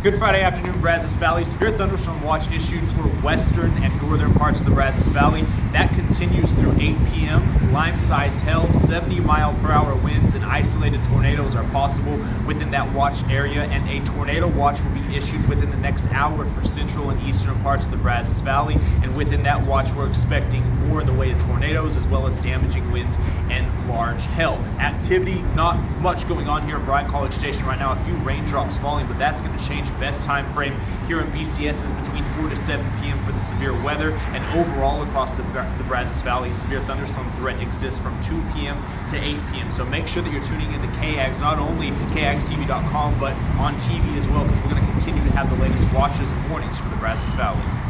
Good Friday afternoon, Brazos Valley. Severe thunderstorm watch issued for western and northern parts of the Brazos Valley. That continues through 8 p.m. Lime-sized hail, 70-mile-per-hour winds, and isolated tornadoes are possible within that watch area. And a tornado watch will be issued within the next hour for central and eastern parts of the Brazos Valley. And within that watch, we're expecting more in the way of tornadoes as well as damaging winds and large hail. Activity, not much going on here at Bryant College Station right now. A few raindrops falling, but that's going to change. Best time frame here in BCS is between 4 to 7 p.m. for the severe weather, and overall across the Brazos Valley, severe thunderstorm threat exists from 2 p.m. to 8 p.m. So make sure that you're tuning into KAGS, not only KAGSTV.com, but on TV as well, because we're going to continue to have the latest watches and warnings for the Brazos Valley.